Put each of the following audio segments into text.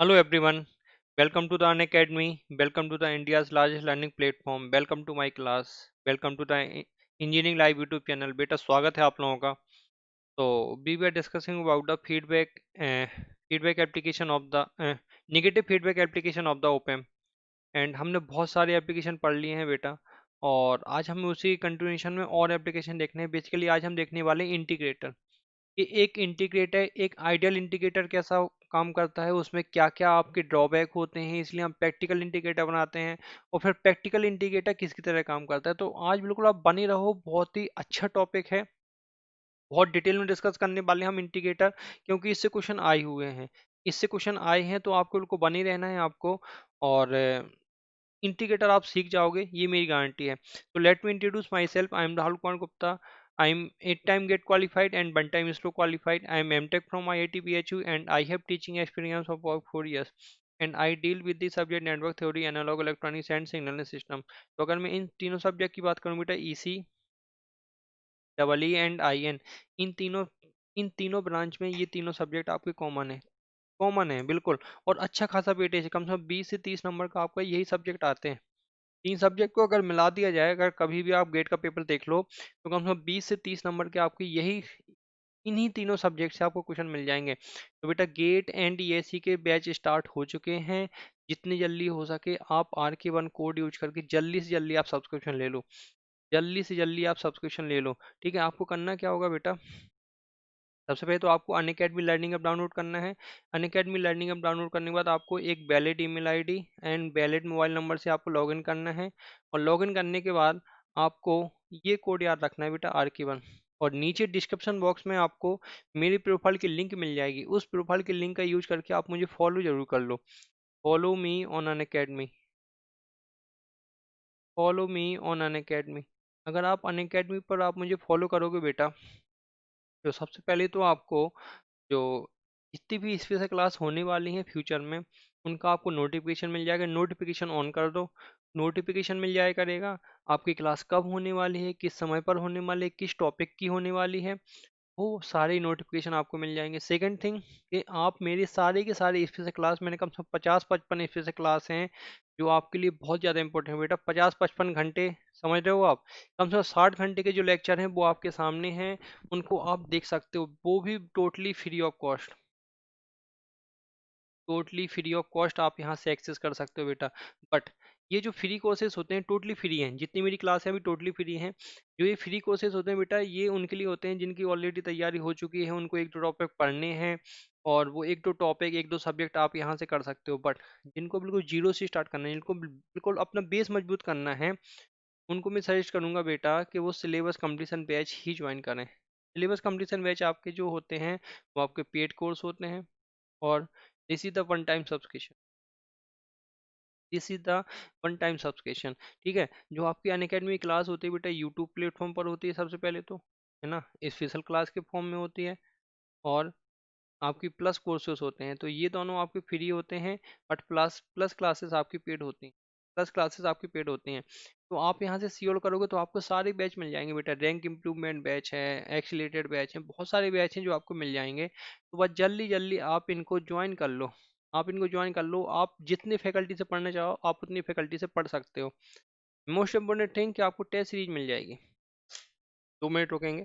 Hello everyone, welcome to the Unacademy, welcome to the India's largest learning platform, welcome to my class, welcome to the Engineering Live YouTube channel. बेटा स्वागत है आप लोगों का। तो we were discussing about the feedback application of the negative feedback application of the OPAM and हमने बहुत सारे एप्लीकेशन पढ़ लिए हैं बेटा। और आज हमें उसी कंटिन्यूएशन में और एप्लीकेशन देखने हैं। बेसिकली आज हम देखने वाले इंटीग्रेटर कि एक इंटीग्रेटर एक आइडियल इंटीग्रेटर कैसा काम करता है, उसमें क्या क्या आपके ड्रॉबैक होते हैं, इसलिए हम प्रैक्टिकल इंटीग्रेटर बनाते हैं। और फिर प्रैक्टिकल इंटीग्रेटर किसकी तरह काम करता है। तो आज बिल्कुल आप बने रहो, बहुत ही अच्छा टॉपिक है, बहुत डिटेल में डिस्कस करने वाले हैं हम इंटीग्रेटर, क्योंकि इससे क्वेश्चन आए हुए हैं। इससे क्वेश्चन आए हैं तो आपको बिल्कुल बने रहना है आपको। और इंटीग्रेटर आप सीख जाओगे, ये मेरी गारंटी है। तो let me introduce my self. I am Rahul Kumar Gupta. I am 8 time GATE qualified and 1 time ISRO qualified. I am MTech from IIT BHU and I have teaching experience of about 4 years. And I deal with the subject network theory, analog electronics and signal system. तो अगर मैं इन तीनों subject की बात करूँ बेटा, EC, double E and IN, इन तीनों branch में ये तीनों सब्जेक्ट आपके कॉमन है बिल्कुल। और अच्छा खासा वेटेज है, कम से कम 20 से 30 नंबर का आपका यही सब्जेक्ट आते हैं। तीन सब्जेक्ट को अगर मिला दिया जाए, अगर कभी भी आप गेट का पेपर देख लो, तो कम से कम 20 से 30 नंबर के आपके यही इन्हीं तीनों सब्जेक्ट से आपको क्वेश्चन मिल जाएंगे। तो बेटा गेट एंड ESC के बैच स्टार्ट हो चुके हैं। जितनी जल्दी हो सके आप RK1 कोड यूज करके जल्दी से जल्दी आप सब्सक्रिप्शन ले लो, जल्दी से जल्दी आप सब्सक्रिप्शन ले लो। ठीक है, आपको करना क्या होगा बेटा, सबसे पहले तो आपको अनअकैडमी लर्निंग ऐप डाउनलोड करना है। अनअकैडमी लर्निंग ऐप डाउनलोड करने के बाद आपको एक valid email ID and valid mobile number से आपको लॉगिन करना है। और लॉगिन करने के बाद आपको ये कोड याद रखना है बेटा, RK1। और नीचे डिस्क्रिप्शन बॉक्स में आपको मेरी प्रोफाइल की लिंक मिल जाएगी, उस प्रोफाइल की लिंक का यूज करके आप मुझे फॉलो जरूर कर लो। Follow me on Unacademy, follow me on Unacademy. अगर आप अनअकैडमी पर आप मुझे फॉलो करोगे बेटा, तो सबसे पहले तो आपको जो जितनी भी स्पेशल क्लास होने वाली हैं फ्यूचर में, उनका आपको नोटिफिकेशन मिल जाएगा। नोटिफिकेशन ऑन कर दो, नोटिफिकेशन मिल जाया करेगा आपकी क्लास कब होने वाली है, किस समय पर होने वाली है, किस टॉपिक की होने वाली है, वो सारे नोटिफिकेशन आपको मिल जाएंगे। सेकंड थिंग कि आप मेरे सारे के सारे स्पेशल क्लास, मैंने कम से कम 50-55 स्पेशल क्लास हैं जो आपके लिए बहुत ज़्यादा इंपॉर्टेंट है बेटा। 50-55 घंटे, समझ रहे हो आप, कम से कम 60 घंटे के जो लेक्चर हैं वो आपके सामने हैं, उनको आप देख सकते हो, वो भी totally free of cost. Totally free of cost आप यहाँ से एक्सेस कर सकते हो बेटा। बट ये जो फ्री कोर्सेज होते हैं टोटली फ्री हैं, जितनी मेरी क्लास है अभी टोटली फ्री हैं। जो ये फ्री कोर्सेज होते हैं बेटा, ये उनके लिए होते हैं जिनकी ऑलरेडी तैयारी हो चुकी है, उनको एक दो टॉपिक पढ़ने हैं, और वो एक दो टॉपिक एक दो सब्जेक्ट आप यहाँ से कर सकते हो। बट जिनको बिल्कुल जीरो से स्टार्ट करना है, जिनको बिल्कुल अपना बेस मजबूत करना है, उनको मैं सजेस्ट करूंगा बेटा कि वो सिलेबस कंप्लीशन बैच ही ज्वाइन करें। सिलेबस कंप्लीशन बैच आपके जो होते हैं वो आपके पेड कोर्स होते हैं। और this is the one time subscription, this is the one time subscription. ठीक है, जो आपकी अनअकैडमी क्लास होती है बेटा यूट्यूब प्लेटफॉर्म पर होती है सबसे पहले तो, है ना, स्पेशल क्लास के फॉर्म में होती है। और आपकी प्लस कोर्सेज होते हैं, तो ये दोनों आपके फ्री होते हैं। बट प्लस प्लस क्लासेस आपकी पेड होती हैं, प्लस क्लासेस आपकी पेड होती हैं। तो आप यहाँ से सीओल करोगे तो आपको सारे बैच मिल जाएंगे बेटा। रैंक इम्प्रूवमेंट बैच है, एक्सीलेटेड बैच है, बहुत सारे बैच हैं जो आपको मिल जाएंगे। तो बस जल्दी जल्दी आप इनको ज्वाइन कर लो, आप इनको ज्वाइन कर लो। आप जितने फैकल्टी से पढ़ना चाहो आप उतनी फैकल्टी से पढ़ सकते हो। मोस्ट इंपॉर्टेंट थिंग कि आपको टेस्ट सीरीज मिल जाएगी। 2 मिनट रुकेंगे।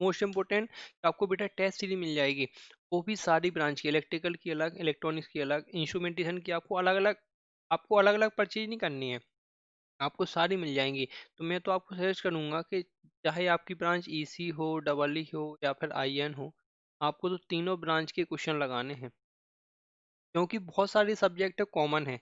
मोस्ट इम्पोर्टेंट, आपको बेटा टेस्ट सीरीज मिल जाएगी, वो भी सारी ब्रांच की, इलेक्ट्रिकल की अलग, इलेक्ट्रॉनिक्स की अलग, इंस्ट्रूमेंटेशन की, आपको अलग अलग परचेज नहीं करनी है, आपको सारी मिल जाएंगी। तो मैं तो आपको सजेस्ट करूंगा कि चाहे आपकी ब्रांच EC हो, डबल ई हो या फिर IN हो, आपको तो तीनों ब्रांच के क्वेश्चन लगाने हैं, क्योंकि बहुत सारे सब्जेक्ट कॉमन है।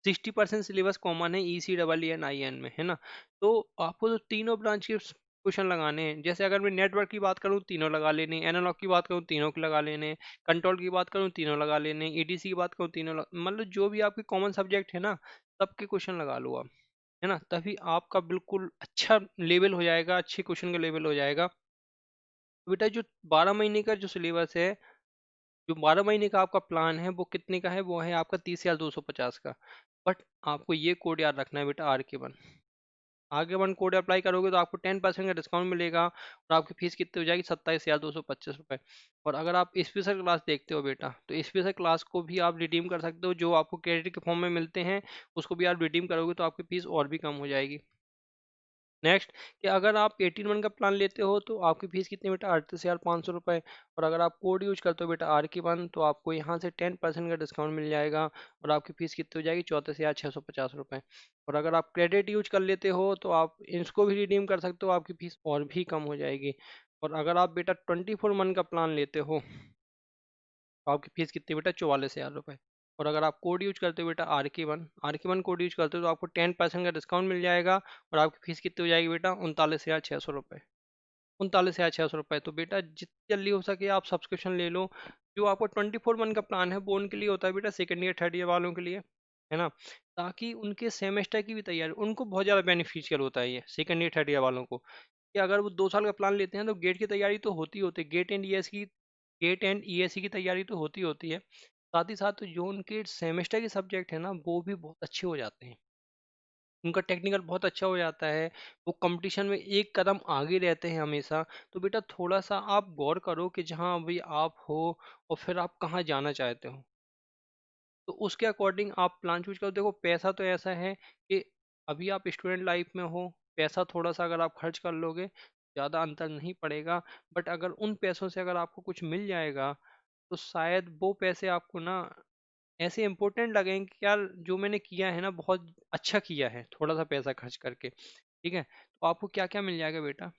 60% सिलेबस कॉमन है EC, double E and IN में, है ना। तो आपको तो तीनों ब्रांच के क्वेश्चन लगाने हैं। जैसे अगर मैं नेटवर्क की बात करूँ तीनों लगा लेने, एनालॉग की बात करूँ तीनों के लगा लेने, कंट्रोल की बात करूँ तीनों लगा लेने, EDC की बात करूँ तीनों मतलब जो भी आपके कॉमन सब्जेक्ट है ना, सबके क्वेश्चन लगा लो आप, है ना। तभी आपका बिल्कुल अच्छा लेवल हो जाएगा, अच्छे क्वेश्चन का लेवल हो जाएगा। तो बेटा जो 12 महीने का जो सिलेबस है, जो 12 महीने का आपका प्लान है, वो कितने का है, वो है आपका 30,250 का। बट आपको ये कोड याद रखना है बेटा, RK1। आगे वन कोड अप्लाई करोगे तो आपको 10% का डिस्काउंट मिलेगा और आपकी फीस कितनी हो जाएगी, 27,225 रुपये। और अगर आप स्पेशल क्लास देखते हो बेटा, तो स्पेशल क्लास को भी आप रिडीम कर सकते हो, जो आपको क्रेडिट के फॉर्म में मिलते हैं उसको भी आप रिडीम करोगे तो आपकी फीस और भी कम हो जाएगी। नेक्स्ट, कि अगर आप 18 मंथ का प्लान लेते हो तो आपकी फीस कितनी बेटा, 38,500 रुपये। और अगर आप कोड यूज करते हो बेटा RK1, तो आपको यहाँ से 10% का डिस्काउंट मिल जाएगा और आपकी फीस कितनी हो जाएगी, 34,650 रुपये। और अगर आप क्रेडिट यूज कर लेते हो तो आप इसको भी रिडीम कर सकते हो, आपकी फीस और भी कम हो जाएगी। और अगर आप बेटा 24 मंथ का प्लान लेते हो तो आपकी फीस कितनी बेटा, 44,000 रुपये। और अगर आप कोड यूज करते हो बेटा RK1 कोड यूज करते हो तो आपको 10% का डिस्काउंट मिल जाएगा और आपकी फीस कितनी हो जाएगी बेटा, 39,600 रुपये। 39,600 रुपये। तो बेटा जितनी जल्दी हो सके आप सब्सक्रिप्शन ले लो। जो आपको 24 मंथ का प्लान है वो उनके लिए होता है बेटा, सेकेंड ईयर थर्ड ईयर वालों के लिए, है ना। ताकि उनके सेमेस्टर की भी तैयारी, उनको बहुत ज़्यादा बेनिफिशियल होता है ये सेकेंड ईयर थर्ड ईयर वालों को, कि अगर वो 2 साल का प्लान लेते हैं तो गेट की तैयारी तो होती होती है, गेट एंड ईएससी की तैयारी तो होती होती है। साथ ही साथ जो उनके सेमेस्टर के सब्जेक्ट है ना वो भी बहुत अच्छे हो जाते हैं, उनका टेक्निकल बहुत अच्छा हो जाता है। वो कंपटीशन में एक कदम आगे रहते हैं हमेशा। तो बेटा थोड़ा सा आप गौर करो कि जहाँ अभी आप हो और फिर आप कहाँ जाना चाहते हो, तो उसके अकॉर्डिंग आप प्लान चूज करो। देखो पैसा तो ऐसा है कि अभी आप स्टूडेंट लाइफ में हो, पैसा थोड़ा सा अगर आप खर्च कर लोगे ज़्यादा अंतर नहीं पड़ेगा। बट अगर उन पैसों से अगर आपको कुछ मिल जाएगा तो शायद वो पैसे आपको ना ऐसे इंपॉर्टेंट लगेंगे कि यार जो मैंने किया है ना बहुत अच्छा किया है थोड़ा सा पैसा खर्च करके। ठीक है, तो आपको क्या क्या मिल जाएगा बेटा,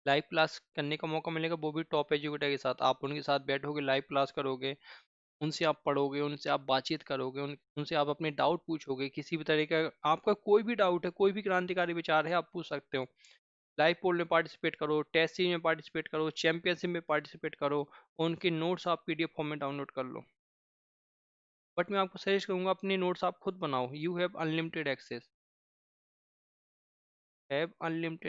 लाइव क्लास करने का मौका मिलेगा, वो भी टॉप एजुकेटर के साथ। आप उनके साथ बैठोगे, लाइव क्लास करोगे, उनसे आप पढ़ोगे, उनसे आप बातचीत करोगे, उनसे आप अपने डाउट पूछोगे, किसी भी तरह का आपका कोई भी डाउट है, कोई भी क्रांतिकारी विचार है, आप पूछ सकते हो। लाइव पोल में पार्टिसिपेट करो, टेस्ट सीरीज में पार्टिसिपेट करो, चैंपियनशिप में पार्टिसिपेट करो, और उनके नोट्स आप PDF फॉर्म में डाउनलोड कर लो। बट मैं आपको सजेस्ट करूंगा अपने नोट्स आप खुद बनाओ। यू हैव अनलिमिटेड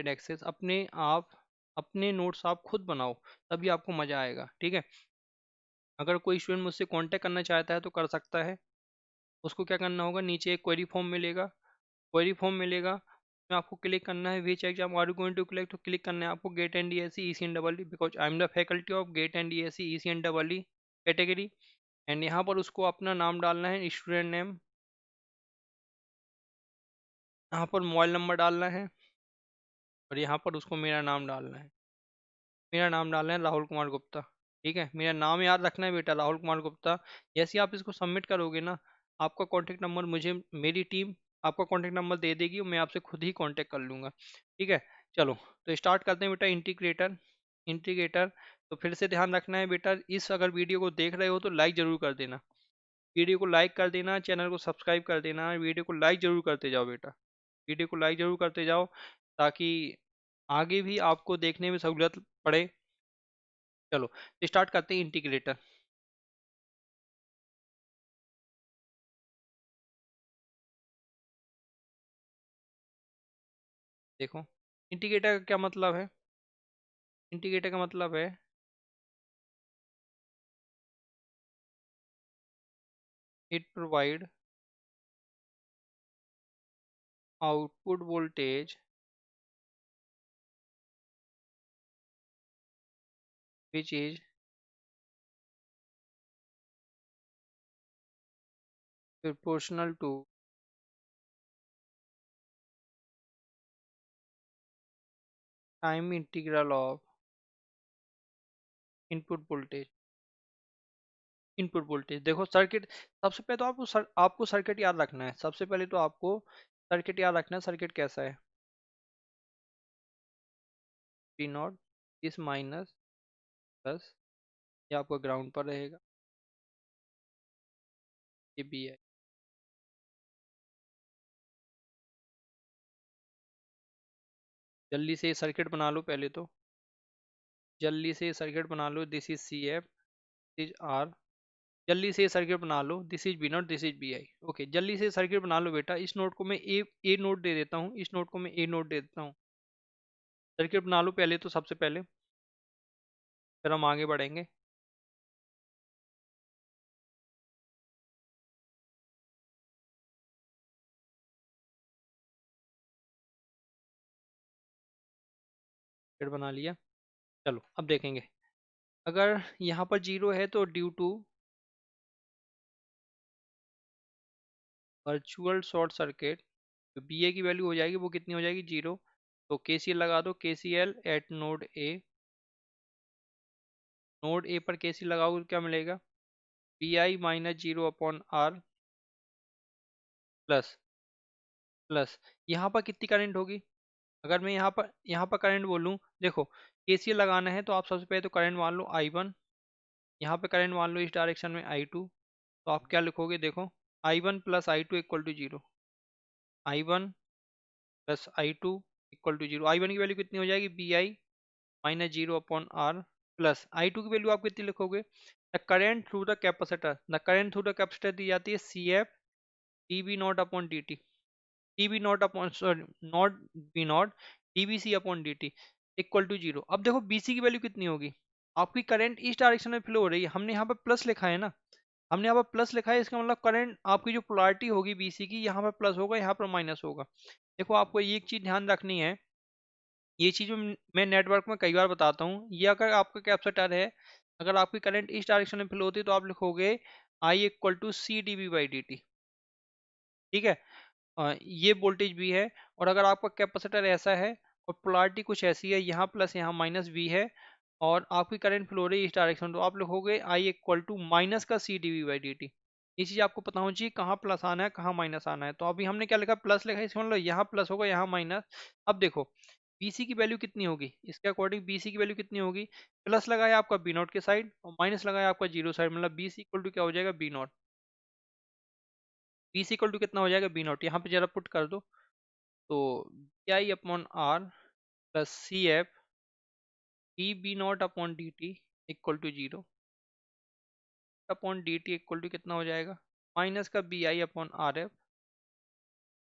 एक्सेस, अपने आप अपने नोट्स आप खुद बनाओ, तभी आपको मजा आएगा। ठीक है, अगर कोई स्टूडेंट मुझसे कांटेक्ट करना चाहता है तो कर सकता है। उसको क्या करना होगा, नीचे एक क्वेरी फॉर्म मिलेगा, क्वेरी फॉर्म मिलेगा, में आपको क्लिक करना है which exam are you going to click, तो क्लिक करना है आपको GATE and DSE ECNEE, because I am the faculty of GATE and DSE ECNEE category. And यहाँ पर उसको अपना नाम डालना है, स्टूडेंट नेम, यहाँ पर मोबाइल नंबर डालना है, और यहाँ पर उसको मेरा नाम डालना है। मेरा नाम डालना है राहुल कुमार गुप्ता। ठीक है, मेरा नाम याद रखना है बेटा, राहुल कुमार गुप्ता। जैसे ही आप इसको सबमिट करोगे ना, आपका कॉन्टेक्ट नंबर मुझे मेरी टीम आपका कॉन्टेक्ट नंबर दे देगी और मैं आपसे खुद ही कॉन्टेक्ट कर लूँगा। ठीक है, चलो तो स्टार्ट करते हैं बेटा। Integrator, integrator. तो फिर से ध्यान रखना है बेटा, इस अगर वीडियो को देख रहे हो तो लाइक ज़रूर कर देना, वीडियो को लाइक कर देना, चैनल को सब्सक्राइब कर देना, वीडियो को लाइक ज़रूर करते जाओ बेटा, वीडियो को लाइक ज़रूर करते जाओ, ताकि आगे भी आपको देखने में सहूलियत पड़े। चलो स्टार्ट करते हैं इंटीग्रेटर। देखो इंटीग्रेटर का क्या मतलब है, इंटीग्रेटर का मतलब है it provide output voltage which is proportional to time integral of input voltage. Input voltage देखो सर्किट, सबसे पहले तो आपको सर्किट याद रखना है। सबसे पहले तो आपको सर्किट याद रखना है। सर्किट कैसा है, P0 इस माइनस प्लस, ये आपका ग्राउंड पर रहेगा, ये भी है। जल्दी से सर्किट बना लो पहले तो, जल्दी से सर्किट बना लो। This is CF, this is R। जल्दी से सर्किट बना लो, this is B0, this is BI। Okay, जल्दी से सर्किट बना लो बेटा। इस नोट को मैं ए नोट दे देता हूँ, इस नोट को मैं ए नोट दे देता हूँ। सर्किट बना लो पहले तो, सबसे पहले, फिर हम आगे बढ़ेंगे। सर्किट बना लिया। चलो अब देखेंगे, अगर यहाँ पर जीरो है तो due to virtual short circuit, तो बी ए की वैल्यू हो जाएगी, वो कितनी हो जाएगी, जीरो। तो के सी एल लगा दो, K C L at node A, node A पर के सी लगाओ क्या मिलेगा, B I minus zero upon R plus plus यहाँ पर कितनी करंट होगी, अगर मैं यहाँ पर करंट बोलूँ, देखो केसीएल लगाना है तो आप सबसे पहले तो करंट मान लो आई वन, यहाँ पे करंट मान लो इस डायरेक्शन में आई टू, तो आप क्या लिखोगे, देखो I one plus I two equal to zero, I one plus I two equal to zero. I one की वैल्यू कितनी हो जाएगी, B I minus zero upon R plus I two की वैल्यू आप कितनी लिखोगे, the current through the capacitor, the current through the capacitor दी जाती है C F D B not upon D T, D B not upon sorry not B not D B C upon D T equal to zero. अब देखो BC की value कितनी होगी, आपकी current इस डायरेक्शन में फ्लो हो रही है, हमने यहाँ पर प्लस लिखा है ना, हमने यहाँ पर प्लस लिखा है, इसका मतलब करंट आपकी जो पोलैरिटी होगी बीसी की, यहाँ पर प्लस होगा यहाँ पर माइनस होगा। देखो आपको ये एक चीज ध्यान रखनी है, ये चीज मैं नेटवर्क में कई बार बताता हूँ, ये अगर आपका कैपेसिटर है, अगर आपकी करंट इस डायरेक्शन में फ्लो होती है तो आप लिखोगे I equal to C D B by D T, ठीक है। ये वोल्टेज भी है, और अगर आपका कैपेसिटर ऐसा है और पोलैरिटी कुछ ऐसी है, यहाँ प्लस यहाँ माइनस भी है, और आपकी करंट फ्लो रही है इस डायरेक्शन, तो आप लिखोगे आई इक्वल टू माइनस का C D V by D T. ये चीज आपको पता होनी चाहिए, कहाँ प्लस आना है कहाँ माइनस आना है। तो अभी हमने क्या लिखा, प्लस लिखा है, इसका मतलब यहाँ प्लस होगा यहाँ माइनस। अब देखो बीसी की वैल्यू कितनी होगी, इसके अकॉर्डिंग बीसी की वैल्यू कितनी होगी, प्लस लगाया आपका बी नॉट के साइड और माइनस लगाया आपका जीरो साइड, मतलब बीसी इक्वल टू क्या हो जाएगा, B not. BC equal to कितना हो जाएगा, बी नॉट, यहाँ पे जरा पुट कर दो, तो B I upon R plus C F D B not upon D T equal to zero, upon D T equal to कितना हो जाएगा, माइनस का B I upon R F,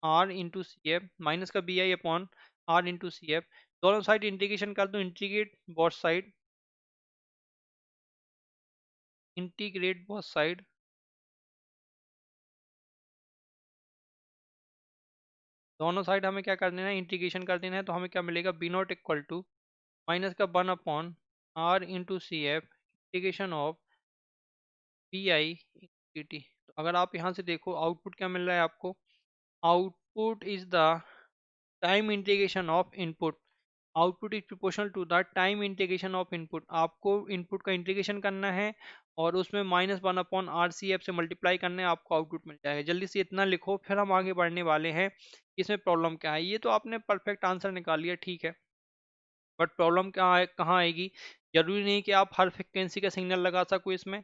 R into C F, minus का B I upon R into C F, दोनों side integration कर दो, integrate both side, integrate both side, दोनों side हमें क्या कर देना है, इंटीग्रेशन कर देना है, तो हमें क्या मिलेगा, B not equal to minus का one upon R into C F integration of P I D T. तो अगर आप यहाँ से देखो आउटपुट क्या मिल रहा है आपको, output is the time integration of input, output is proportional to the time integration of input, आपको इनपुट का इंटीग्रेशन करना है और उसमें minus one upon R C F से मल्टीप्लाई करना है, आपको आउटपुट मिल जाएगा। जल्दी से इतना लिखो, फिर हम आगे बढ़ने वाले हैं इसमें प्रॉब्लम क्या है। ये तो आपने परफेक्ट आंसर निकाल लिया, ठीक है, बट प्रॉब्लम क्या है, कहाँ आएगी, जरूरी नहीं कि आप हर फ्रिक्वेंसी का सिग्नल लगा सको इसमें,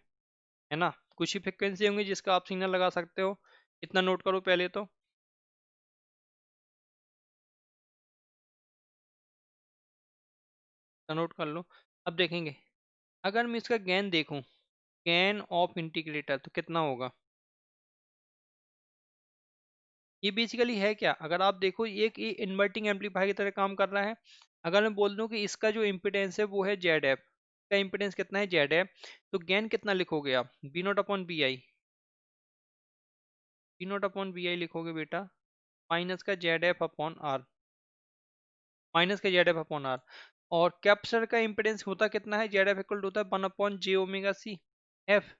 है ना, कुछ ही फ्रिक्वेंसी होंगी जिसका आप सिग्नल लगा सकते हो, इतना नोट करो पहले तो। नोट कर लो। अब देखेंगे, अगर मैं इसका गेन देखूं, गेन ऑफ इंटीग्रेटर तो कितना होगा, ये बेसिकली है क्या, अगर आप देखो ये इन्वर्टिंग एम्पलीफायर की तरह काम कर रहा है। अगर मैं बोल दूं कि इसका जो इम्पिडेंस है वो है जेड एफ, का इम्पिडेंस कितना है, जेड एफ, तो गेन कितना लिखोगे आप, B not upon B I, B not upon B I लिखोगे बेटा, माइनस का Z F upon R, minus का जेड एफ अपॉन आर। और कैपेसिटर का इम्पिडेंस होता कितना है, जेड एफ इक्वल होता है one upon J omega C F,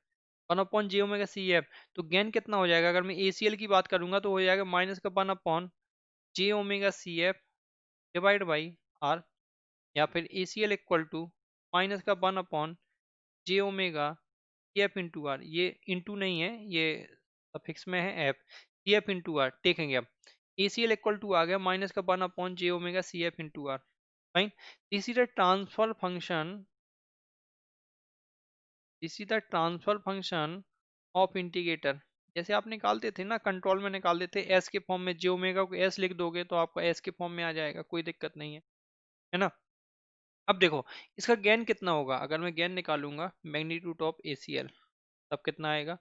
one upon J omega C F. तो गेन कितना हो जाएगा, अगर मैं एसीएल की बात करूंगा तो हो जाएगा माइनस का one upon J omega C F divide by R, या फिर ACL इक्वल टू माइनस का one upon J omega C F into R, ये इंटू नहीं है, ये फिक्स में है F, C F into R देखेंगे अब। ACL इक्वल टू आ गया माइनस का one upon J omega C F into R, fine. This is the transfer function, this is the transfer function of integrator. जैसे आप निकालते थे ना, कंट्रोल में निकालते थे एस के फॉर्म में, जे ओमेगा को एस लिख दोगे तो आपका एस के फॉर्म में आ जाएगा, कोई दिक्कत नहीं है ना। अब देखो इसका गेन कितना होगा, अगर मैं गेन निकालूंगा मैग्नीट्यूड ऑफ ACL, तब कितना आएगा,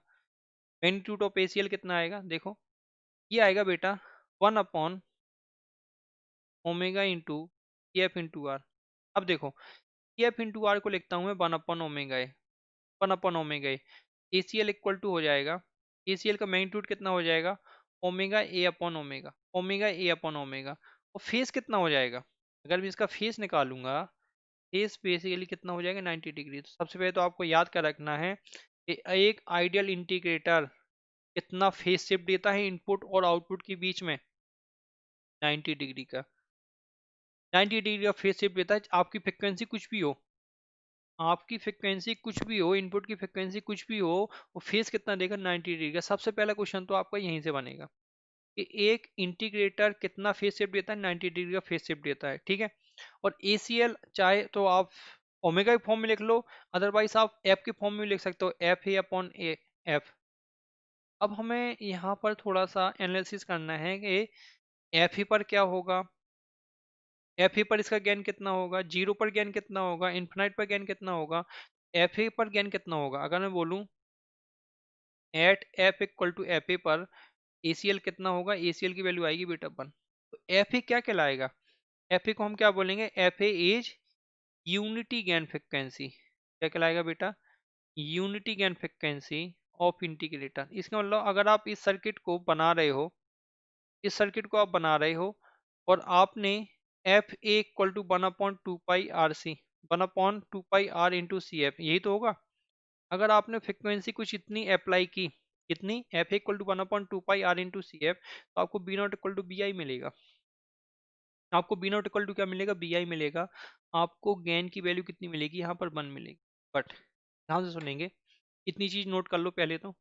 मैग्नीट्यूड ऑफ ACL कितना आएगा, देखो ये आएगा बेटा one upon omega into C F into R. अब देखो सी एफ इंटू आर को लिखता हूँ मैं one upon omega A, one upon omega A, ACL equal to हो जाएगा, ACL का मैग्नीट्यूड कितना हो जाएगा, omega A upon omega, omega A upon omega. और फेस कितना हो जाएगा, अगर मैं इसका फेस निकालूंगा फेस बेसिकली कितना हो जाएगा 90 डिग्री। तो सबसे पहले तो आपको याद कर रखना है कि एक आइडियल इंटीग्रेटर कितना फेस शिफ्ट देता है इनपुट और आउटपुट के बीच में, 90 डिग्री का। 90 डिग्री का फेस शिफ्ट देता है। आपकी फ्रिक्वेंसी कुछ भी हो, आपकी फ्रिक्वेंसी कुछ भी हो, इनपुट की फ्रिक्वेंसी कुछ भी हो, वो फेस कितना देगा 90 डिग्री का। सबसे पहला क्वेश्चन तो आपका यहीं से बनेगा कि एक इंटीग्रेटर कितना फेस शिफ्ट देता है, 90 डिग्री का फेस शिफ्ट देता है, ठीक है। और ACL चाहे तो आप ओमेगा के फॉर्म में लिख लो, अदरवाइज आप एफ के फॉर्म में भी लिख सकते हो, F A upon A F. अब हमें यहाँ पर थोड़ा सा एनालिसिस करना है कि एफ ई पर क्या होगा, एफ ई पर इसका गेन कितना होगा, जीरो पर गेन कितना होगा, इन्फिनाइट पर गेन कितना होगा, एफ ए पर गेन कितना होगा। अगर मैं बोलूँ at F equal to F A पर ACL कितना होगा, ACL की वैल्यू आएगी बेटा 1। तो एफ ए क्या कहलाएगा, एफ ए को हम क्या बोलेंगे, F A is unity gain frequency. क्या कहलाएगा बेटा, unity gain frequency of integrator. इसका मतलब अगर आप इस सर्किट को बना रहे हो, इस सर्किट को आप बना रहे हो और आपने F A equal to 1/2 pi RC, 1/2 pi R into C F, यही तो होगा। अगर आपने फ्रिक्वेंसी कुछ इतनी अप्लाई की, कितनी, F A equal to 1/2 pi R into C F, तो आपको B not equal to B I मिलेगा। आपको बी नॉट इक्वल टू क्या मिलेगा, बी आई मिलेगा। आपको गेन की वैल्यू कितनी मिलेगी, यहाँ पर 1 मिलेगी। बट ध्यान से सुनेंगे, इतनी चीज नोट कर लो पहले तो,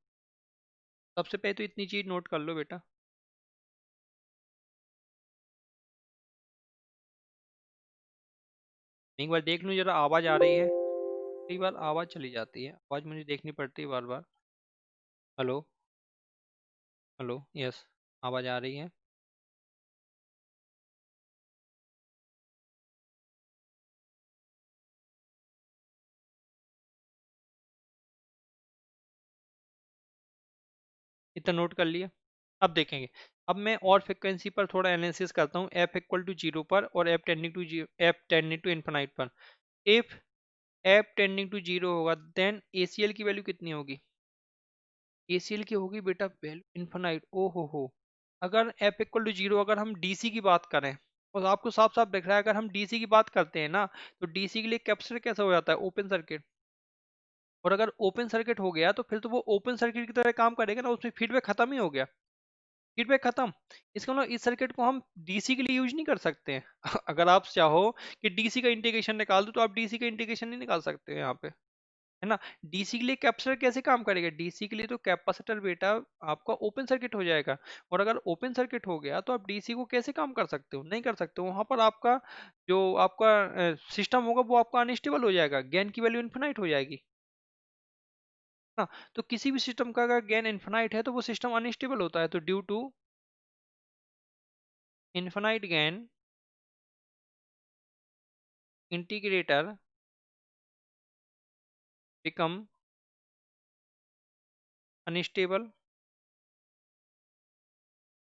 सबसे पहले तो इतनी चीज नोट कर लो बेटा। एक बार देख लूँ जरा, आवाज आ रही है, कई बार आवाज चली जाती है, आवाज मुझे देखनी पड़ती है बार बार। हेलो, हेलो, यस, आवाज आ रही है। इतना नोट कर लिया। अब देखेंगे, अब मैं और फ्रिक्वेंसी पर थोड़ा एनालिसिस करता हूँ, एफ इक्वल टू जीरो पर और F tending to zero, F tending to infinite पर। If F tending to zero होगा देन ACL की वैल्यू कितनी होगी, ACL की होगी बेटा वैल्यू इन्फिनाइट। ओ हो, अगर एफ इक्वल टू जीरो, अगर हम DC की बात करें, और आपको साफ साफ दिख रहा है, अगर हम DC की बात करते हैं ना, तो DC के लिए कैपेसिटर कैसा हो जाता है, ओपन सर्किट। और अगर ओपन सर्किट हो गया तो फिर तो वो ओपन सर्किट की तरह काम करेगा ना, उसमें फीडबैक खत्म ही हो गया, फीडबैक खत्म। इसका मतलब इस सर्किट को हम DC के लिए यूज नहीं कर सकते हैं। अगर आप चाहो कि DC का इंटीग्रेशन निकाल दो, तो आप DC का इंटीग्रेशन नहीं निकाल सकते हैं यहाँ पे, है ना। DC के लिए कैपेसिटर कैसे काम करेगा, DC के लिए तो कैपेसिटर बेटा आपका ओपन सर्किट हो जाएगा। और अगर ओपन सर्किट हो गया तो आप DC को कैसे काम कर सकते हो, नहीं कर सकते हो। वहां पर आपका जो आपका सिस्टम होगा वो आपका अनस्टेबल हो जाएगा, गेन की वैल्यू इन्फिनाइट हो जाएगी ना। तो किसी भी सिस्टम का अगर गेन इन्फिनाइट है तो वो सिस्टम अनस्टेबल होता है। तो due to infinite gain integrator become unstable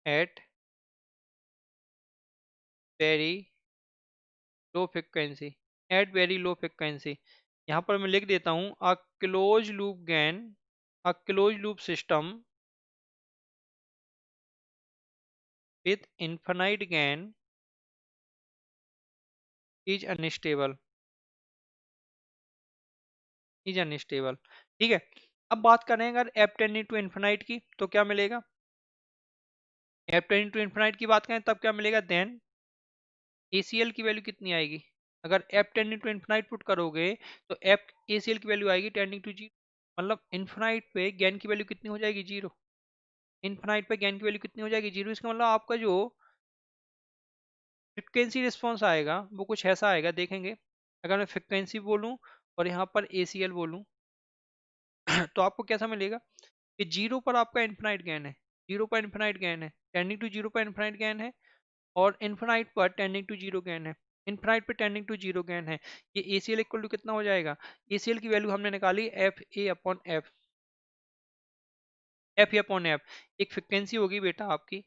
at very low frequency, at very low frequency. यहाँ पर मैं लिख देता हूँ, a close loop gain, a close loop system with infinite gain is unstable, is unstable, ठीक है। अब बात करें अगर एफ टेंडिंग टू इनफाइनाइट की, तो क्या मिलेगा, एफ टेंडिंग टू इनफाइनाइट की बात करें तब क्या मिलेगा, देन ACL की वैल्यू कितनी आएगी। अगर F tending to infinite put करोगे तो एफ ACL की वैल्यू आएगी टेंडिंग टू जीरो। मतलब इनफाइनाइट पे गेन की वैल्यू कितनी हो जाएगी, जीरो। इनफाइनाइट पे गेन की वैल्यू कितनी हो जाएगी, जीरो। इसका मतलब आपका जो फ्रिक्वेंसी रिस्पॉन्स आएगा वो कुछ ऐसा आएगा, देखेंगे। अगर मैं फ्रिक्वेंसी बोलूं और यहाँ पर ACL बोलूं, तो आपको कैसा मिलेगा कि जीरो पर आपका इन्फिनाइट गेन है, जीरो पर इन्फिनाइट गेन है, टेंडिंग टू जीरो पर इन्फिनाइट गेन है, और इन्फिनाइट पर टेंडिंग टू जीरो गेन है, इन्फिनाइट पर टेंडिंग टू जीरो गेन है। ये ACL इक्वल टू कितना हो जाएगा, ACL की वैल्यू हमने निकाली F A upon F, F A upon F. एक फ्रिक्वेंसी होगी बेटा आपकी,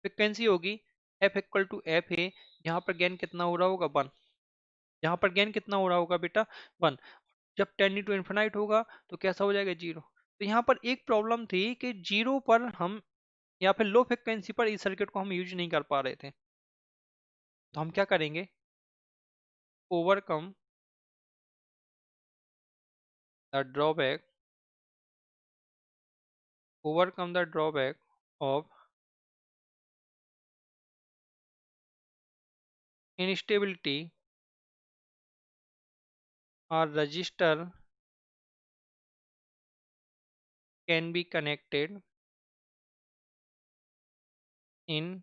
फ्रिक्वेंसी होगी F equal to F A, यहाँ पर गेन कितना हो रहा होगा, 1। यहाँ पर गेन कितना हो रहा होगा बेटा, 1। जब टेंडिंग टू इन्फिनाइट होगा तो कैसा हो जाएगा, जीरो। तो यहाँ पर एक प्रॉब्लम थी कि जीरो पर हम, या फिर लो फ्रिक्वेंसी पर इस सर्किट को हम यूज नहीं कर पा रहे थे। तो हम क्या करेंगे, overcome the drawback, overcome the drawback of instability or register can be connected in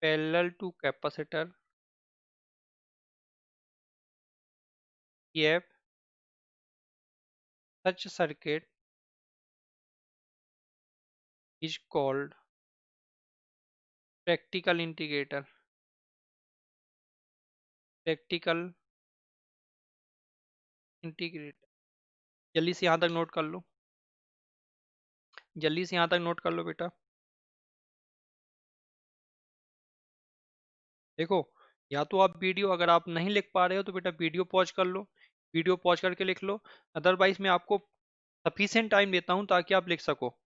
parallel to capacitor. If such circuit is called practical integrator. Practical integrator, जल्दी से यहाँ तक नोट कर लो, जल्दी से यहाँ तक नोट कर लो बेटा। देखो, या तो आप वीडियो, अगर आप नहीं लिख पा रहे हो तो बेटा वीडियो पॉज कर लो, वीडियो पॉज करके लिख लो। अदरवाइज मैं आपको सफिशिएंट टाइम देता हूँ ताकि आप लिख सको।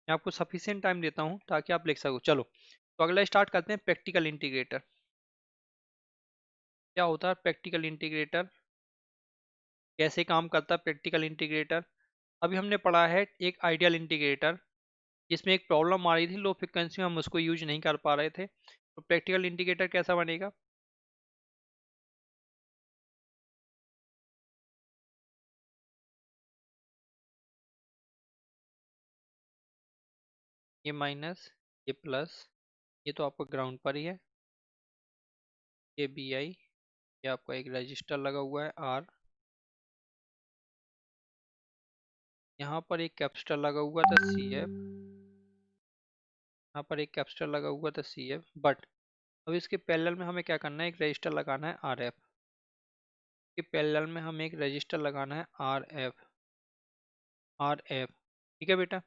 मैं आपको सफिशिएंट टाइम देता हूँ ताकि आप लिख सको। चलो, तो अगला स्टार्ट करते हैं, प्रैक्टिकल इंटीग्रेटर। क्या होता है प्रैक्टिकल इंटीग्रेटर, कैसे काम करता है प्रैक्टिकल इंटीग्रेटर? अभी हमने पढ़ा है एक आइडियल इंटीग्रेटर, जिसमें एक प्रॉब्लम आ रही थी, लो फ्रिक्वेंसी में हम उसको यूज नहीं कर पा रहे थे। तो प्रैक्टिकल इंटीग्रेटर कैसा बनेगा? ये माइनस, ये प्लस, ये तो आपका ग्राउंड पर ही है, ये बी आई, ये आपका एक रजिस्टर लगा हुआ है आर, यहाँ पर एक कैपेसिटर लगा हुआ था सी एफ, यहाँ पर एक कैपेसिटर लगा हुआ था सी एफ। बट अब इसके पैरेलल में हमें क्या करना है, एक रजिस्टर लगाना है आर एफ। के पैरेलल में हमें एक रजिस्टर लगाना है आर एफ, आर एफ, ठीक है बेटा,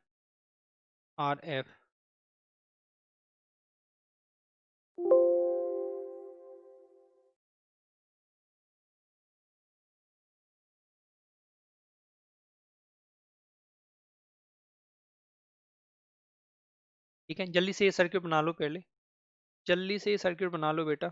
आर एफ। ठीक है, जल्दी से ये सर्किट बना लो पहले, जल्दी से ये सर्किट बना लो बेटा।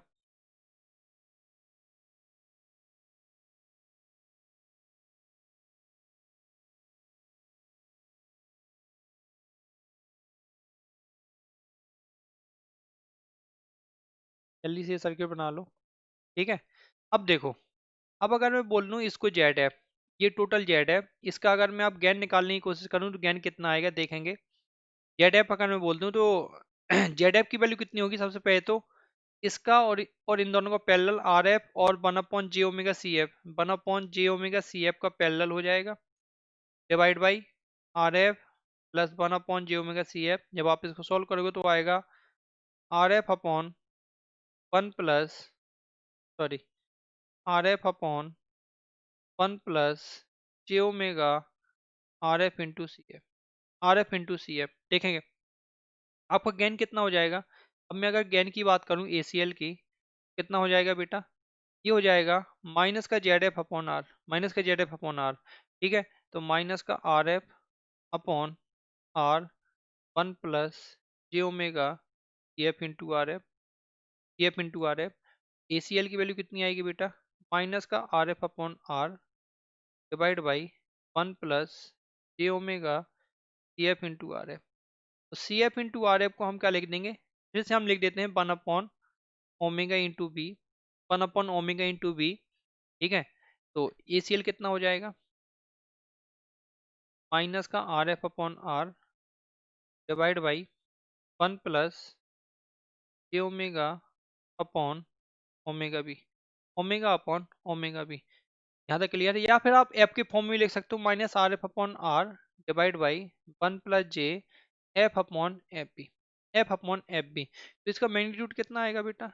जल्दी से ये सर्किट बना लो, ठीक है। अब देखो, अब अगर मैं बोल दूं इसको जेड है, ये टोटल जेड है, इसका अगर मैं अब गेन निकालने की कोशिश करूं तो गेन कितना आएगा देखेंगे। जेड एफ अगर मैं बोल दूं तो जेड एफ की वैल्यू कितनी होगी, सबसे पहले तो इसका और इन दोनों का पैरेलल आर एफ और 1 upon J omega C F, 1 upon J omega C F का पैरेलल हो जाएगा, divide by R F plus 1 upon J omega C F. जब आप इसको सॉल्व करोगे तो आएगा R F upon 1 plus, sorry, R F upon 1 plus J omega R F into C F, R F into C F. देखेंगे आपका gain कितना हो जाएगा। अब मैं अगर गेन की बात करूं एसीएल की, कितना हो जाएगा बेटा, ये हो जाएगा माइनस का Z F upon R, minus का जेड एफ अपॉन आर, ठीक है। तो माइनस का R F upon R, 1 plus J omega C F into R F, C F into R F. A C L की value कितनी आएगी बेटा, minus का R F upon R divide by 1 plus J omega C F into R F. तो C F into R F को हम क्या लिख देंगे, फिर से हम लिख देते हैं 1 upon omega into B, 1 upon omega into B, ठीक है। तो ए सी एल कितना हो जाएगा, माइनस का R F upon R divide by 1 plus J omega upon omega B, omega upon omega B. यहाँ तक क्लियर है? या फिर आप एफ के फॉर्म में लिख सकते हो, minus R F upon R divide by 1 plus J F upon F B, F upon F B. तो इसका मैग्नीट्यूड कितना आएगा बेटा,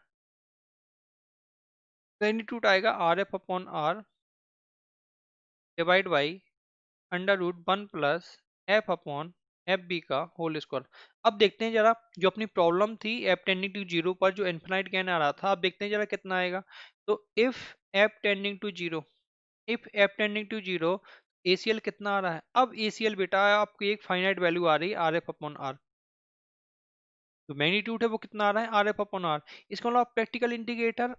मैग्नीट्यूड आएगा R F upon R divide by under root 1 plus F upon F B का whole square. अब देखते हैं जरा, जो अपनी प्रॉब्लम थी एफ टेंडिंग टू जीरो पर जो इन्फिनाइट गेन आ रहा था, अब देखते हैं जरा कितना आएगा। तो if F tending to zero, if F tending to zero, ACL कितना आ रहा है? अब एसीएल बेटा आपकी एक फाइनाइट वैल्यू आ रही है आर एफ अपॉन आर, जो मैग्नीट्यूड है वो कितना आ रहा है आर एफ अपॉन आर। इसका मतलब प्रैक्टिकल इंडिकेटर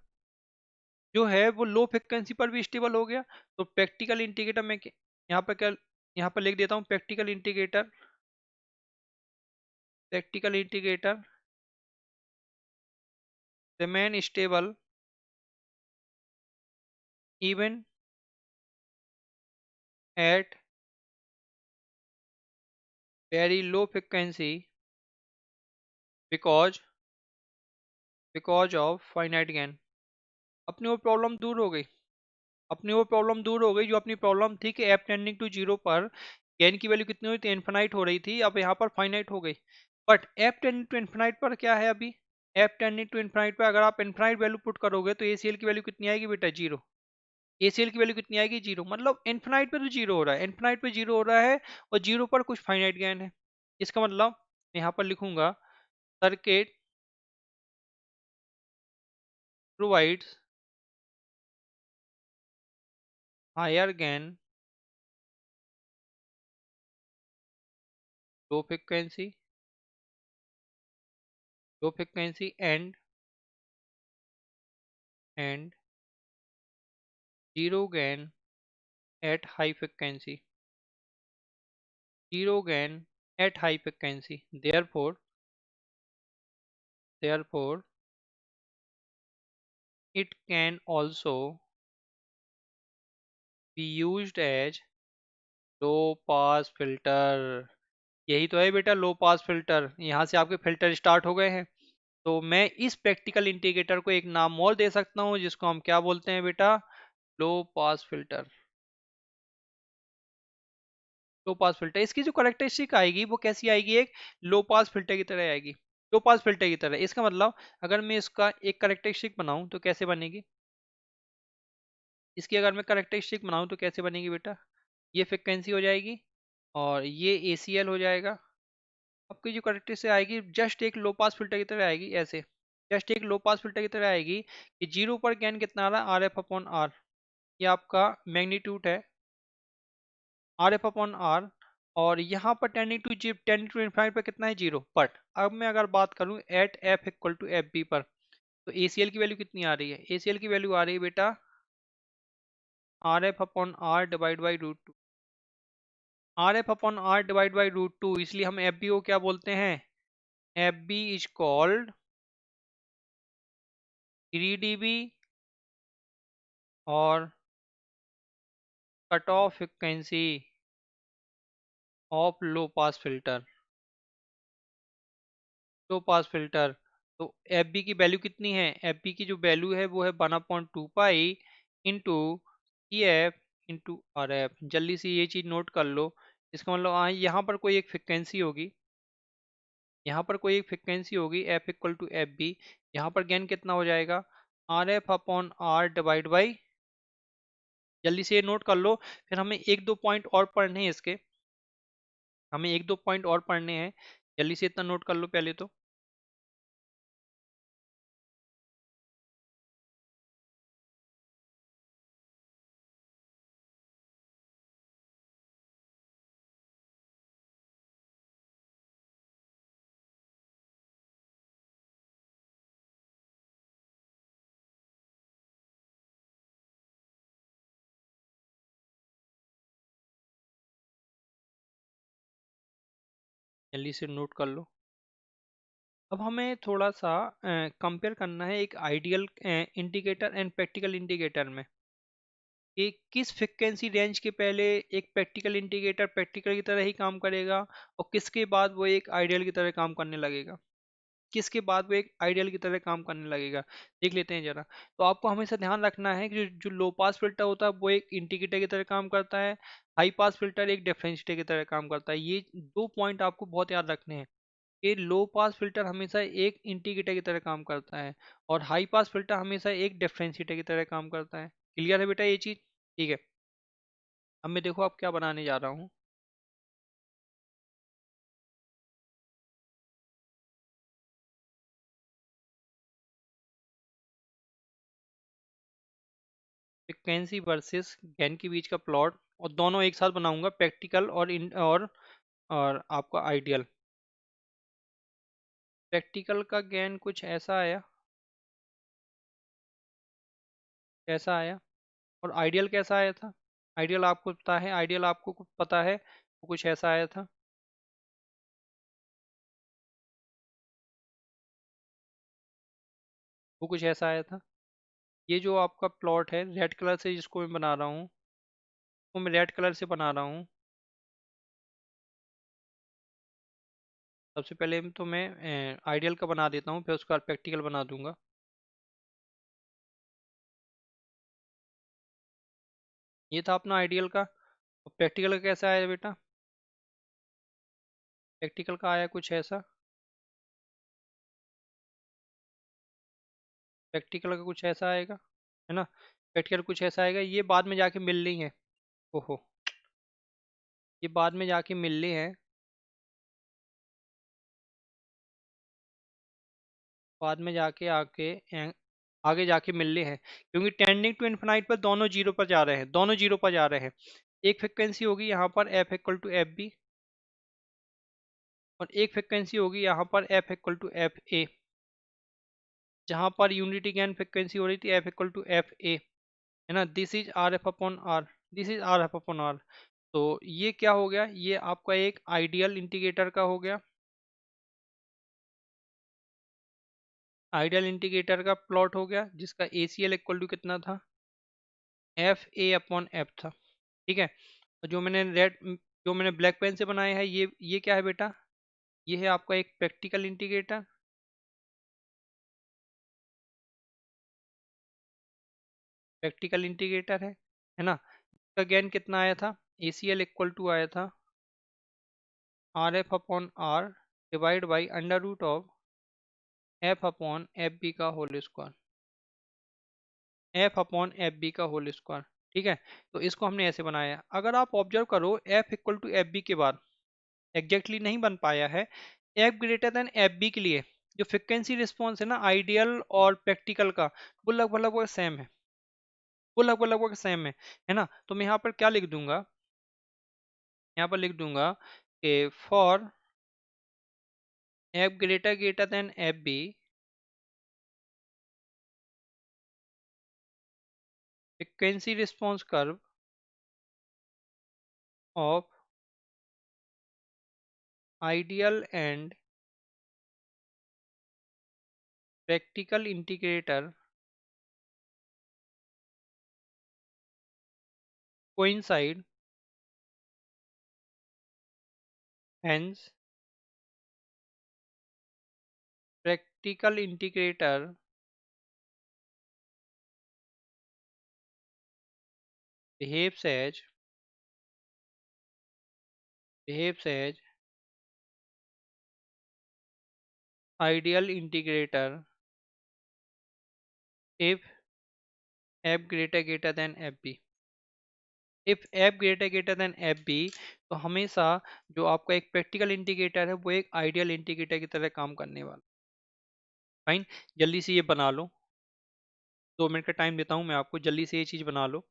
जो है वो लो फ्रिक्वेंसी पर भी स्टेबल हो गया। तो प्रैक्टिकल इंडिकेटर में यहाँ पर क्या, यहाँ पर लिख देता हूँ, practical indicator, practical indicator remain stable even at very low frequency because of finite gain। अपनी वो प्रॉब्लम दूर हो गई, अपनी वो प्रॉब्लम दूर हो गई जो अपनी प्रॉब्लम थी कि एफ टेंडिंग टू जीरो पर गेन की वैल्यू कितनी हुई थी, इन्फिनाइट हो रही थी, अब यहाँ पर फाइनाइट हो गई। But F tending to infinite पर क्या है अभी, एफ टेंडिंग टू इन्फिनाइट पर अगर आप इन्फिनाइट वैल्यू पुट करोगे तो एसीएल की वैल्यू कितनी आएगी बेटा, जीरो। एसीएल की वैल्यू कितनी आएगी, जीरो। मतलब इन्फिनाइट पे तो जीरो हो रहा है, इन्फिनाइट पे जीरो हो रहा है, और जीरो पर कुछ फाइनाइट गेन है। इसका मतलब यहाँ पर लिखूंगा, circuit provides higher gain, low frequency, low frequency and zero gain at high frequency, zero gain at high frequency, therefore it can also be used as low pass filter. यही तो है बेटा लो पास फिल्टर, यहाँ से आपके filter start हो गए हैं। तो मैं इस प्रैक्टिकल इंडिकेटर को एक नाम और दे सकता हूँ जिसको हम क्या बोलते हैं बेटा, लो pass filter. Low pass filter, इसकी जो करेक्टरिस्टिक आएगी वो कैसी आएगी, एक लो पास फिल्टर की तरह आएगी, लो पास फिल्टर की तरह। इसका मतलब अगर मैं इसका एक करेक्टरिस्टिक बनाऊं तो कैसे बनेगी, इसकी अगर मैं करेक्टरिस्टिक बनाऊं तो कैसे बनेगी बेटा, ये फ्रिक्वेंसी हो जाएगी और ये एसीएल हो जाएगा। आपकी जो करेक्टरिस्टिक आएगी जस्ट एक लो पास फिल्टर की तरह आएगी, ऐसे जस्ट एक लो पास फिल्टर की तरह आएगी कि जीरो पर गेन कितना आ रहा है, आर एफ अपॉन आर, ये आपका मैग्नीट्यूड है आर एफ अपॉन आर। और यहाँ पर टेंडिंग टू इनफाइनाइट पर कितना है, जीरो। बट अब मैं अगर बात करूँ at F equal to F B पर, तो एसीएल की वैल्यू कितनी आ रही है, एसीएल की वैल्यू आ रही है बेटा R F upon R divide by root two, R F upon R divide by root two. इसलिए हम एफ बी को क्या बोलते हैं, F B is called 3 dB और cut off frequency of low pass filter, low pass filter. तो F B की value कितनी है, एफ बी की जो वैल्यू है वो है 1/2 pi into E F into R F. जल्दी से ये चीज नोट कर लो, इसका मतलब यहाँ पर कोई एक फ्रिक्वेंसी होगी, यहाँ पर कोई एक फ्रिक्वेंसी होगी F equal to F B, यहाँ पर गेन कितना हो जाएगा, R F upon R divide by, जल्दी से ये नोट कर लो। फिर हमें एक दो पॉइंट और पढ़ने हैं इसके, हमें एक दो पॉइंट और पढ़ने हैं, जल्दी से इतना नोट कर लो पहले तो। जल्दी से नोट कर लो। अब हमें थोड़ा सा कंपेयर करना है एक ideal indicator and practical indicator में, कि किस फ्रिक्वेंसी रेंज के पहले एक प्रैक्टिकल इंडिकेटर प्रैक्टिकल की तरह ही काम करेगा और किसके बाद वो एक आइडियल की तरह काम करने लगेगा, किसके बाद वो एक आइडियल की तरह काम करने लगेगा। देख लेते हैं जरा। तो आपको हमेशा ध्यान रखना है कि जो लो पास फिल्टर होता है वो एक इंडिकेटर की तरह काम करता है, हाई पास फिल्टर एक डिफरेंशिएटर की तरह काम करता है। ये दो पॉइंट आपको बहुत याद रखने हैं, कि लो पास फिल्टर हमेशा एक इंडिकेटर की तरह काम करता है और हाई पास फिल्टर हमेशा एक डिफरेंशिएटर की तरह काम करता है। क्लियर है बेटा ये चीज, ठीक है। अब मैं देखो अब क्या बनाने जा रहा हूँ, फ्रिक्वेंसी वर्सेस गेन के बीच का प्लॉट, और दोनों एक साथ बनाऊंगा, प्रैक्टिकल और आपका आइडियल। प्रैक्टिकल का गेन कुछ ऐसा आया, कैसा आया, और आइडियल कैसा आया था? आइडियल आपको पता है, आइडियल आपको पता है, वो कुछ ऐसा आया था। वो कुछ ऐसा आया था। ये जो आपका प्लॉट है रेड कलर से जिसको मैं बना रहा हूँ, वो मैं रेड कलर से बना रहा हूँ। सबसे पहले तो मैं आइडियल का बना देता हूँ, फिर उसके बाद प्रैक्टिकल बना दूंगा। ये था अपना आइडियल का। प्रैक्टिकल का कैसा आया बेटा? प्रैक्टिकल का आया कुछ ऐसा। प्रैक्टिकल का कुछ ऐसा आएगा, है ना? प्रैक्टिकल कुछ ऐसा आएगा, ये बाद में जाके मिल रही है। ओहो, ये बाद में जाके मिल रही है, बाद में जाके आगे जाके मिल रहे हैं, क्योंकि टेंडिंग टू इन्फिनाइट पर दोनों जीरो पर जा रहे हैं, दोनों जीरो पर जा रहे हैं। एक फ्रिक्वेंसी होगी यहाँ पर F equal to F B, और एक फ्रिक्वेंसी होगी यहाँ पर F equal to F A, जहाँ पर यूनिटी गेन फ्रिक्वेंसी हो रही थी F equal to F A, है ना? This is R F upon R, this is R F upon R. तो ये क्या हो गया? ये आपका एक आइडियल इंटीग्रेटर का हो गया। आइडियल इंटीग्रेटर का प्लॉट हो गया, जिसका ACL इक्वल टू कितना था? एफ ए अपॉन एफ था। ठीक है। और जो मैंने ब्लैक पेन से बनाया है, ये क्या है बेटा? ये है आपका एक प्रैक्टिकल इंटीग्रेटर। प्रैक्टिकल इंटीग्रेटर है ना? इसका गेन कितना आया था? ACL इक्वल टू आया था R F upon R divide by under root of F upon F B का whole square, F upon F B का होल स्क्वायर। ठीक है। तो इसको हमने ऐसे बनाया है। अगर आप ऑब्जर्व करो, F equal to F B के बाद एग्जैक्टली नहीं बन पाया है। F greater than F B के लिए जो फ्रिक्वेंसी रिस्पॉन्स है ना आइडियल और प्रैक्टिकल का, वो लगभग लगभग सेम है, वो लगभग लगभग सेम है ना? तो मैं यहाँ पर क्या लिख दूंगा? यहाँ पर लिख दूंगा कि for F greater than F B, frequency response curve of ideal and practical integrator coincide, hence practical integrator behaves as behaves as ideal integrator if f greater than fb। if f greater than fb, तो हमेशा जो आपका एक practical integrator है वो एक ideal integrator की तरह काम करने वाला। फाइन, जल्दी से ये बना लो, 2 मिनट का टाइम देता हूँ मैं आपको, जल्दी से ये चीज़ बना लो।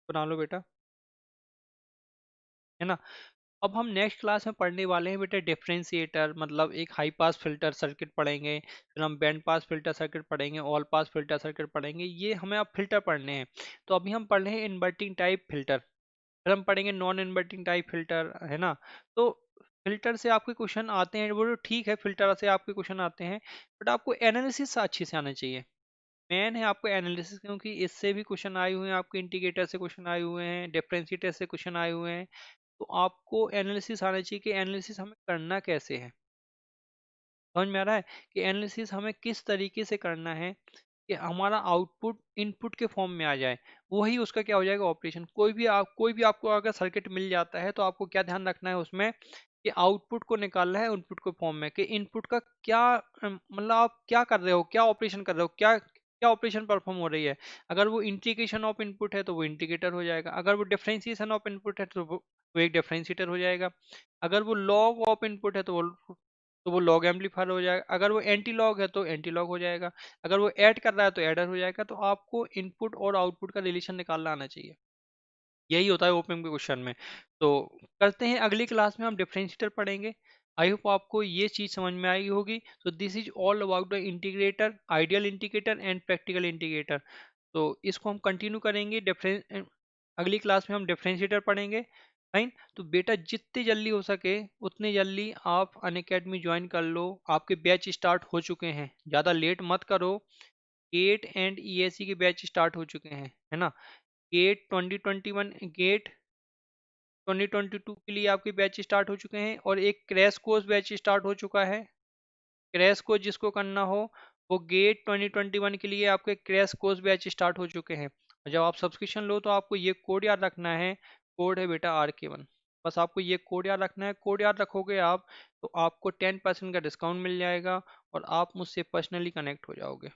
बना लो बेटा, है ना? अब हम नेक्स्ट क्लास में पढ़ने वाले हैं बेटा डिफरेंशिएटर, मतलब एक हाई पास फिल्टर सर्किट पढ़ेंगे, फिर हम बैंड पास फिल्टर सर्किट पढ़ेंगे, ऑल पास फिल्टर सर्किट पढ़ेंगे। ये हमें अब फिल्टर पढ़ने हैं। तो अभी हम पढ़ रहे हैं इन्वर्टिंग टाइप फिल्टर, फिर हम पढ़ेंगे नॉन इन्वर्टिंग टाइप फिल्टर, है ना? तो फिल्टर से आपके क्वेश्चन आते हैं वो तो ठीक है, फिल्टर से आपके क्वेश्चन आते हैं, बट आपको एनालिसिस अच्छे से आना चाहिए। मेन है आपको एनालिसिस, क्योंकि इससे भी क्वेश्चन आए हुए हैं, आपके इंटीग्रेटर से क्वेश्चन आए हुए हैं, डिफरेंशिएटर से क्वेश्चन आए हुए हैं। तो आपको एनालिसिस आना चाहिए कि एनालिसिस हमें करना कैसे है। समझ में आ रहा है कि एनालिसिस हमें किस तरीके से करना है कि हमारा आउटपुट इनपुट के फॉर्म में आ जाए, वही उसका क्या हो जाएगा ऑपरेशन। कोई भी आपको अगर सर्किट मिल जाता है तो आपको क्या ध्यान रखना है उसमें कि आउटपुट को निकालना है इनपुट के फॉर्म में, कि इनपुट का क्या मतलब आप क्या कर रहे हो, क्या ऑपरेशन कर रहे हो, क्या क्या ऑपरेशन परफॉर्म हो रही है। अगर वो इंटीग्रेशन ऑफ इनपुट है तो वो इंटीग्रेटर हो जाएगा, अगर वो डिफरेंशिएशन ऑफ इनपुट है तो वो एक डिफरेंशिएटर हो जाएगा, अगर वो लॉग ऑफ इनपुट है तो वो लॉग एम्पलीफायर हो जाएगा, अगर वो एंटी लॉग है तो एंटी लॉग हो जाएगा, अगर वो ऐड कर रहा है तो एडर हो जाएगा। तो आपको इनपुट और आउटपुट का रिलेशन निकालना आना चाहिए, यही होता है ओपन के क्वेश्चन में। तो करते हैं, अगली क्लास में हम डिफरेंशिएटर पढ़ेंगे। आई होप आपको ये चीज़ समझ में आई होगी। तो this is all about the integrator, ideal integrator and practical integrator. तो इसको हम कंटिन्यू करेंगे, अगली क्लास में हम डिफरेंशिएटर पढ़ेंगे। फाइन। तो बेटा जितने जल्दी हो सके उतने जल्दी आप अनअकैडमी ज्वाइन कर लो, आपके बैच स्टार्ट हो चुके हैं, ज़्यादा लेट मत करो। गेट एंड ईएससी के बैच स्टार्ट हो चुके हैं, है ना। गेट 2021, गेट 2022 के लिए आपके बैच स्टार्ट हो चुके हैं, और एक क्रैश कोर्स बैच स्टार्ट हो चुका है। क्रैश कोर्स जिसको करना हो वो गेट 2021 के लिए आपके क्रैश कोर्स बैच स्टार्ट हो चुके हैं। और जब आप सब्सक्रिप्शन लो तो आपको ये कोड याद रखना है, कोड है बेटा RK1। बस आपको ये कोड याद रखना है, कोड याद रखोगे आप तो आपको 10% का डिस्काउंट मिल जाएगा और आप मुझसे पर्सनली कनेक्ट हो जाओगे।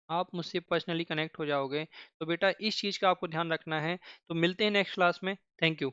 आप मुझसे पर्सनली कनेक्ट हो जाओगे। तो बेटा इस चीज़ का आपको ध्यान रखना है। तो मिलते हैं नेक्स्ट क्लास में। Thank you.